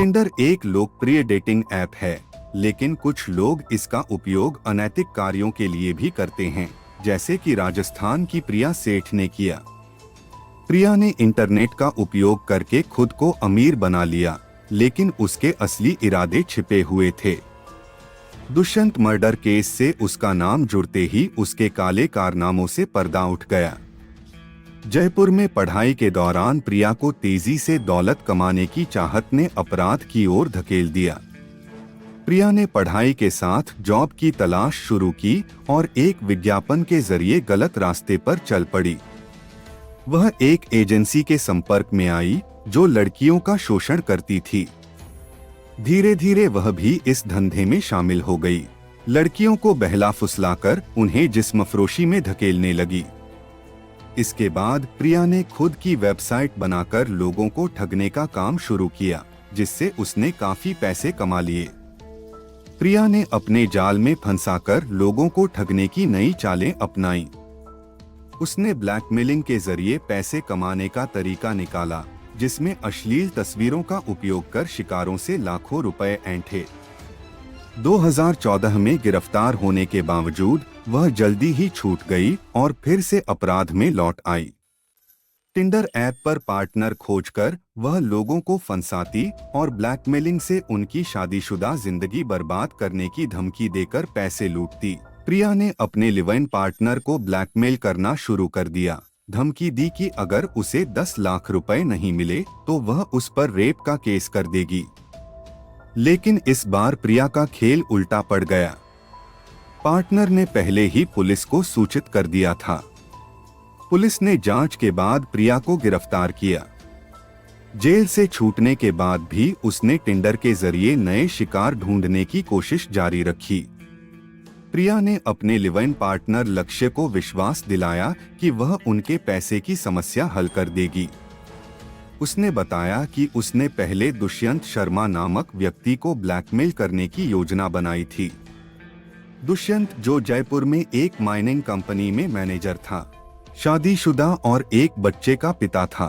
Tinder एक लोकप्रिय dating app है, लेकिन कुछ लोग इसका उपयोग अनैतिक कार्यों के लिए भी करते हैं, जैसे कि राजस्थान की प्रिया सेठ ने किया। प्रिया ने इंटरनेट का उपयोग करके खुद को अमीर बना लिया, लेकिन उसके असली इरादे छिपे हुए थे। दुष्यंत मर्डर केस से उसका नाम जुड़ते ही उसके काले कारनामों से पर्दा उठ गया। जयपुर में पढ़ाई के दौरान प्रिया को तेजी से दौलत कमाने की चाहत ने अपराध की ओर धकेल दिया। प्रिया ने पढ़ाई के साथ जॉब की तलाश शुरू की और एक विज्ञापन के जरिए गलत रास्ते पर चल पड़ी। वह एक एजेंसी के संपर्क में आई जो लड़कियों का शोषण करती थी। धीरे धीरे वह भी इस धंधे में शामिल हो गई। लड़कियों को बहला फुसलाकर उन्हें जिस्मफरोशी में धकेलने लगी। इसके बाद प्रिया ने खुद की वेबसाइट बनाकर लोगों को ठगने का काम शुरू किया, जिससे उसने काफी पैसे कमा लिए। प्रिया ने अपने जाल में फंसाकर लोगों को ठगने की नई चालें अपनाई। उसने ब्लैकमेलिंग के जरिए पैसे कमाने का तरीका निकाला, जिसमें अश्लील तस्वीरों का उपयोग कर शिकारों से लाखों रुपए ऐंठे। 2014 में गिरफ्तार होने के बावजूद वह जल्दी ही छूट गई और फिर से अपराध में लौट आई। टिंडर ऐप पर पार्टनर खोजकर वह लोगों को फंसाती और ब्लैकमेलिंग से उनकी शादीशुदा जिंदगी बर्बाद करने की धमकी देकर पैसे लूटती। प्रिया ने अपने लिव इन पार्टनर को ब्लैकमेल करना शुरू कर दिया। धमकी दी कि अगर उसे 10 लाख रुपए नहीं मिले तो वह उस पर रेप का केस कर देगी। लेकिन इस बार प्रिया का खेल उल्टा पड़ गया। पार्टनर ने पहले ही पुलिस को सूचित कर दिया था। पुलिस ने जांच के बाद प्रिया को गिरफ्तार किया। जेल से छूटने के बाद भी उसने टिंडर के जरिए नए शिकार ढूंढने की कोशिश जारी रखी। प्रिया ने अपने लिव इन पार्टनर लक्ष्य को विश्वास दिलाया कि वह उनके पैसे की समस्या हल कर देगी। उसने बताया कि उसने पहले दुष्यंत शर्मा नामक व्यक्ति को ब्लैकमेल करने की योजना बनाई थी। दुष्यंत, जो जयपुर में एक माइनिंग कंपनी में मैनेजर था, शादीशुदा और एक बच्चे का पिता था।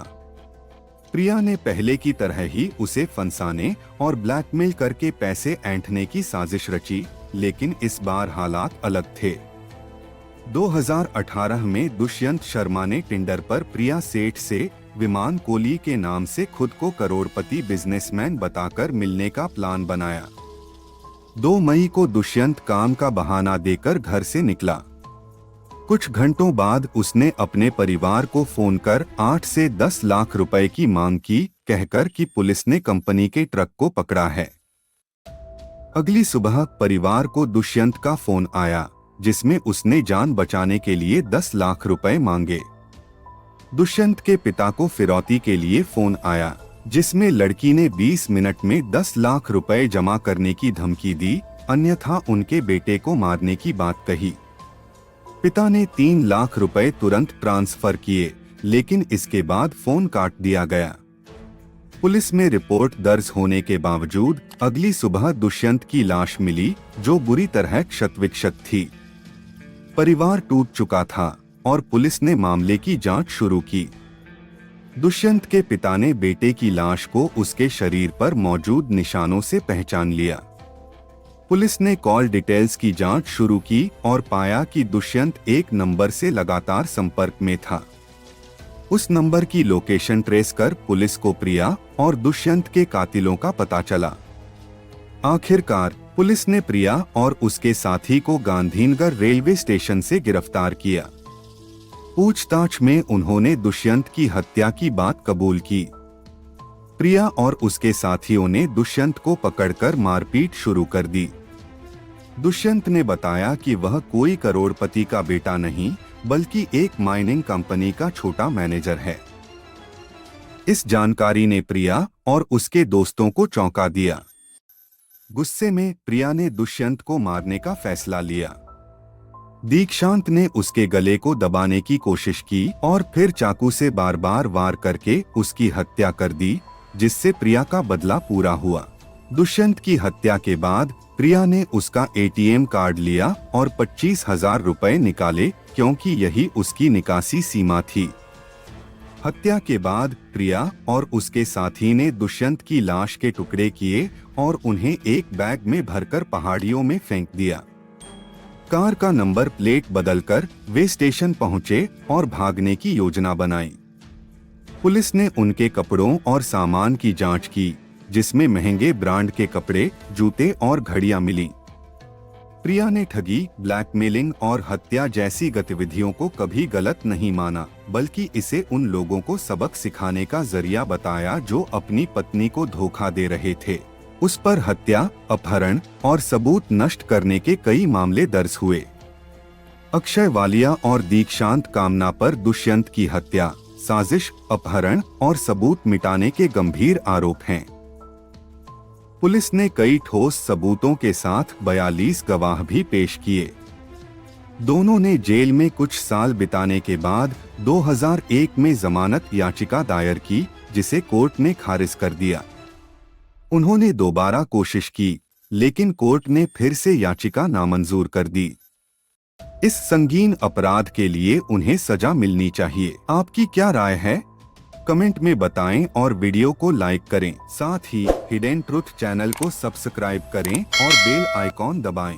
प्रिया ने पहले की तरह ही उसे फंसाने और ब्लैकमेल करके पैसे ऐंठने की साजिश रची, लेकिन इस बार हालात अलग थे। 2018 में दुष्यंत शर्मा ने टिंडर पर प्रिया सेठ से विमान कोहली के नाम से खुद को करोड़पति बिजनेसमैन बताकर मिलने का प्लान बनाया। 2 मई को दुष्यंत काम का बहाना देकर घर से निकला। कुछ घंटों बाद उसने अपने परिवार को फोन कर 8 से 10 लाख रुपए की मांग की, कहकर कि पुलिस ने कंपनी के ट्रक को पकड़ा है। अगली सुबह परिवार को दुष्यंत का फोन आया, जिसमें उसने जान बचाने के लिए 10 लाख रुपए मांगे। दुष्यंत के पिता को फिरौती के लिए फोन आया, जिसमें लड़की ने 20 मिनट में 10 लाख रुपए जमा करने की धमकी दी, अन्यथा उनके बेटे को मारने की बात कही। पिता ने 3 लाख रुपए तुरंत ट्रांसफर किए, लेकिन इसके बाद फोन काट दिया गया। पुलिस में रिपोर्ट दर्ज होने के बावजूद अगली सुबह दुष्यंत की लाश मिली, जो बुरी तरह क्षत-विक्षत थी। परिवार टूट चुका था और पुलिस ने मामले की जांच शुरू की। दुष्यंत के पिता ने बेटे की लाश को उसके शरीर पर मौजूद निशानों से पहचान लिया। पुलिस ने कॉल डिटेल्स की जांच शुरू की और पाया कि दुष्यंत एक नंबर से लगातार संपर्क में था। उस नंबर की लोकेशन ट्रेस कर पुलिस को प्रिया और दुष्यंत के कातिलों का पता चला। आखिरकार पुलिस ने प्रिया और उसके साथी को गांधीनगर रेलवे स्टेशन से गिरफ्तार किया। पूछताछ में उन्होंने दुष्यंत की हत्या की बात कबूल की। प्रिया और उसके साथियों ने दुष्यंत को पकड़कर मारपीट शुरू कर दी। दुष्यंत ने बताया कि वह कोई करोड़पति का बेटा नहीं, बल्कि एक माइनिंग कंपनी का छोटा मैनेजर है। इस जानकारी ने प्रिया और उसके दोस्तों को चौंका दिया। गुस्से में प्रिया ने दुष्यंत को मारने का फैसला लिया। दीक्षांत ने उसके गले को दबाने की कोशिश की और फिर चाकू से बार बार वार करके उसकी हत्या कर दी, जिससे प्रिया का बदला पूरा हुआ। दुष्यंत की हत्या के बाद प्रिया ने उसका एटीएम कार्ड लिया और 25,000 रुपए निकाले, क्योंकि यही उसकी निकासी सीमा थी। हत्या के बाद प्रिया और उसके साथी ने दुष्यंत की लाश के टुकड़े किए और उन्हें एक बैग में भरकर पहाड़ियों में फेंक दिया। कार का नंबर प्लेट बदलकर वे स्टेशन पहुंचे और भागने की योजना बनाई। पुलिस ने उनके कपड़ों और सामान की जांच की, जिसमें महंगे ब्रांड के कपड़े, जूते और घड़ियां मिली। प्रिया ने ठगी, ब्लैकमेलिंग और हत्या जैसी गतिविधियों को कभी गलत नहीं माना, बल्कि इसे उन लोगों को सबक सिखाने का जरिया बताया जो अपनी पत्नी को धोखा दे रहे थे। उस पर हत्या, अपहरण और सबूत नष्ट करने के कई मामले दर्ज हुए। अक्षय वालिया और दीक्षांत कामना पर दुष्यंत की हत्या, साजिश, अपहरण और सबूत मिटाने के गंभीर आरोप हैं। पुलिस ने कई ठोस सबूतों के साथ 42 गवाह भी पेश किए। दोनों ने जेल में कुछ साल बिताने के बाद 2001 में जमानत याचिका दायर की, जिसे कोर्ट ने खारिज कर दिया। उन्होंने दोबारा कोशिश की, लेकिन कोर्ट ने फिर से याचिका नामंजूर कर दी। इस संगीन अपराध के लिए उन्हें सजा मिलनी चाहिए। आपकी क्या राय है? कमेंट में बताएं और वीडियो को लाइक करें। साथ ही हिडन ट्रुथ चैनल को सब्सक्राइब करें और बेल आइकॉन दबाएं।